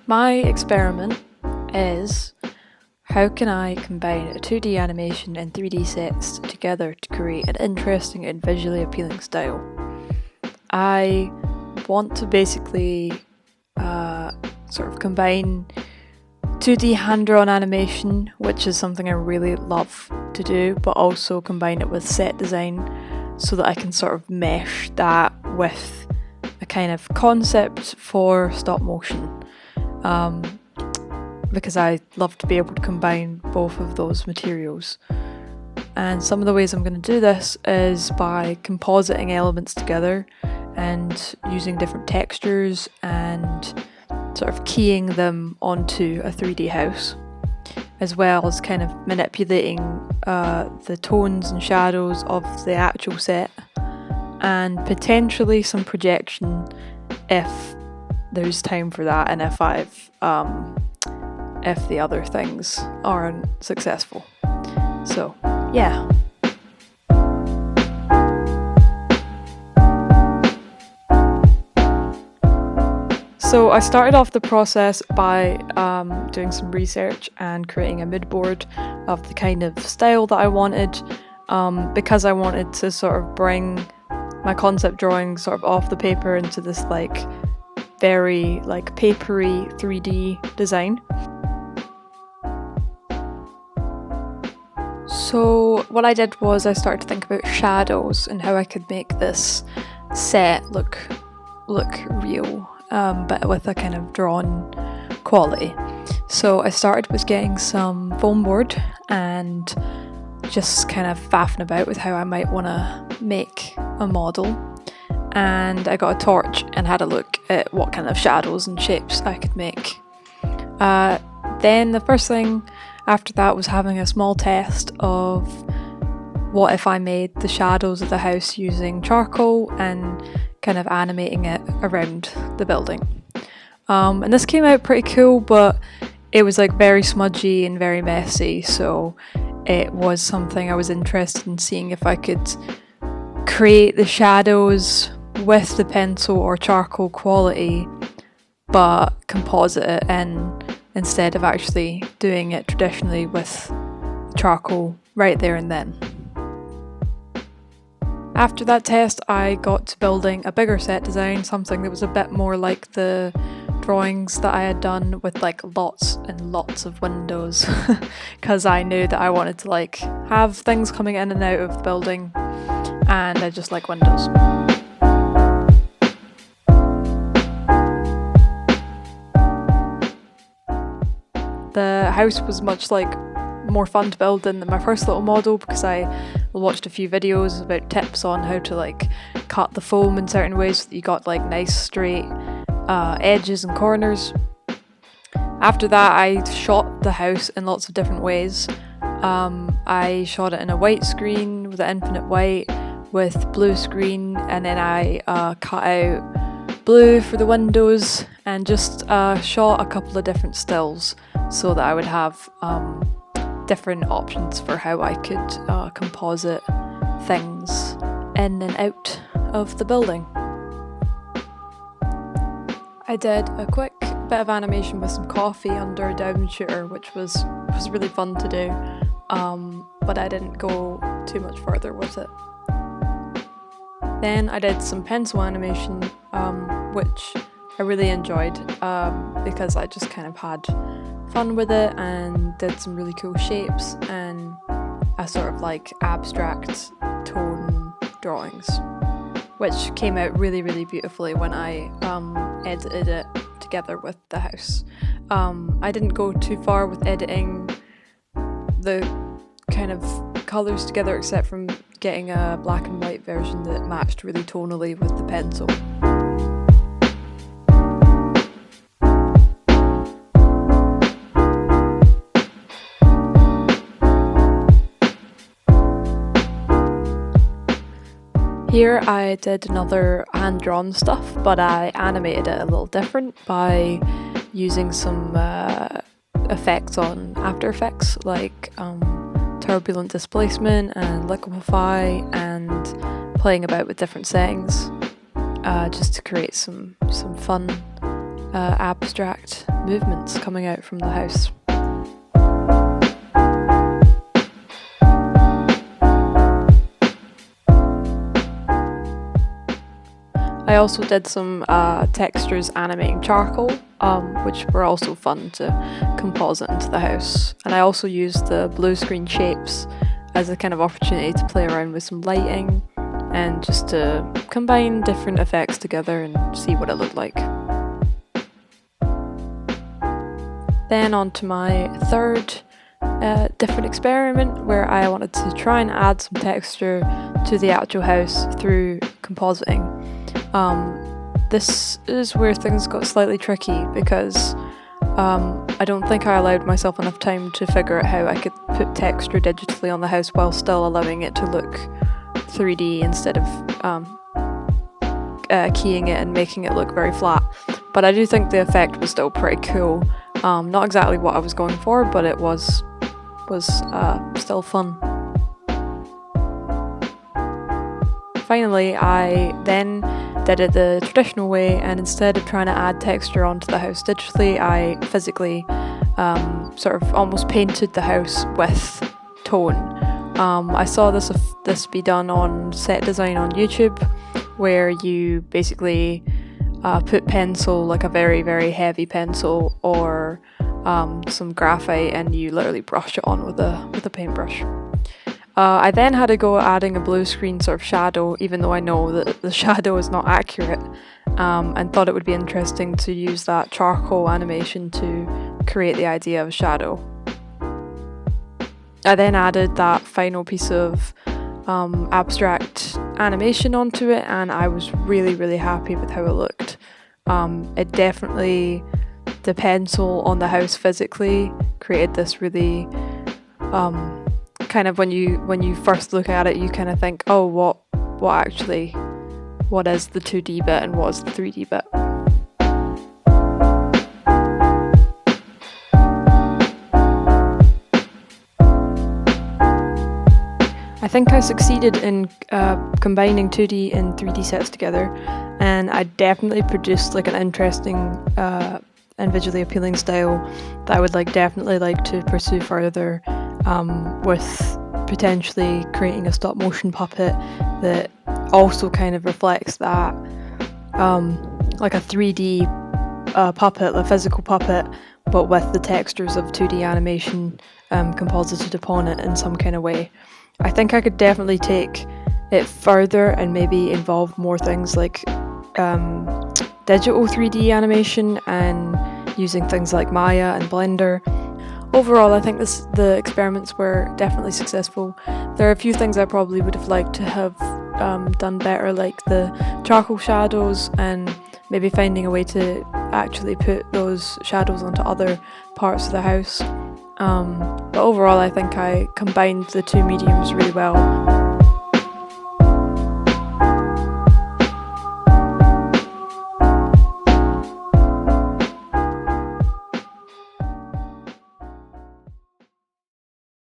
My experiment is how can I combine a 2D animation and 3D sets together to create an interesting and visually appealing style. I want to basically sort of combine 2D hand-drawn animation, which is something I really love to do, but also combine it with set design so that I can sort of mesh that with a kind of concept for stop motion. Because I love to be able to combine both of those materials. And some of the ways I'm going to do this is by compositing elements together and using different textures and sort of keying them onto a 3D house, as well as kind of manipulating the tones and shadows of the actual set, and potentially some projection if there's time for that, and if the other things aren't successful. So, yeah. So I started off the process by doing some research and creating a mood board of the kind of style that I wanted, because I wanted to sort of bring my concept drawing sort of off the paper into this very papery 3D design. So what I did was I started to think about shadows and how I could make this set look real, but with a kind of drawn quality. So I started with getting some foam board and just kind of faffing about with how I might want to make a model. And I got a torch and had a look at what kind of shadows and shapes I could make. Then the first thing after that was having a small test of what if I made the shadows of the house using charcoal and kind of animating it around the building. And this came out pretty cool, but it was very smudgy and very messy, so it was something I was interested in seeing if I could create the shadows with the pencil or charcoal quality, but composite it in instead of actually doing it traditionally with charcoal right there and then. After that test, I got to building a bigger set design, something that was a bit more like the drawings that I had done with lots and lots of windows, because I knew that I wanted to have things coming in and out of the building, and I just like windows. The house was much more fun to build than my first little model, because I watched a few videos about tips on how to cut the foam in certain ways so that you got nice straight edges and corners. After that, I shot the house in lots of different ways. I shot it in a white screen with an infinite white with blue screen, and then I cut out blue for the windows and just shot a couple of different stills so that I would have different options for how I could composite things in and out of the building. I did a quick bit of animation with some coffee under a down shooter, which was really fun to do, but I didn't go too much further with it. Then I did some pencil animation, which I really enjoyed, because I just kind of had fun with it and did some really cool shapes and a sort of abstract tone drawings, which came out really, really beautifully when I edited it together with the house. I didn't go too far with editing the kind of colours together, except from getting a black and white version that matched really tonally with the pencil. Here I did another hand-drawn stuff, but I animated it a little different by using some effects on After Effects, turbulent displacement and liquefy, and playing about with different settings, just to create some fun abstract movements coming out from the house. I also did some textures animating charcoal, which were also fun to composite into the house. And I also used the blue screen shapes as a kind of opportunity to play around with some lighting and just to combine different effects together and see what it looked like. Then on to my third different experiment, where I wanted to try and add some texture to the actual house through compositing. This is where things got slightly tricky because I don't think I allowed myself enough time to figure out how I could put texture digitally on the house while still allowing it to look 3D instead of keying it and making it look very flat. But I do think the effect was still pretty cool. Not exactly what I was going for, but it was still fun. Finally, I then did it the traditional way, and instead of trying to add texture onto the house digitally, I physically sort of almost painted the house with tone. I saw this be done on Set Design on YouTube, where you basically put pencil, like a very, very heavy pencil, or some graphite, and you literally brush it on with a paintbrush. I then had to go adding a blue screen sort of shadow, even though I know that the shadow is not accurate, and thought it would be interesting to use that charcoal animation to create the idea of a shadow. I then added that final piece of abstract animation onto it, and I was really, really happy with how it looked. It definitely, the pencil on the house physically created this really kind of, when you first look at it, you kind of think, oh, what is the 2D bit and what is the 3D bit? I think I succeeded in combining 2D and 3D sets together, and I definitely produced like an interesting and visually appealing style that I would definitely like to pursue further, with potentially creating a stop motion puppet that also kind of reflects that, like a 3D puppet, a physical puppet, but with the textures of 2D animation composited upon it in some kind of way. I think I could definitely take it further and maybe involve more things like digital 3D animation and using things like Maya and Blender. Overall, I think the experiments were definitely successful. There are a few things I probably would have liked to have done better, like the charcoal shadows, and maybe finding a way to actually put those shadows onto other parts of the house. But overall, I think I combined the two mediums really well.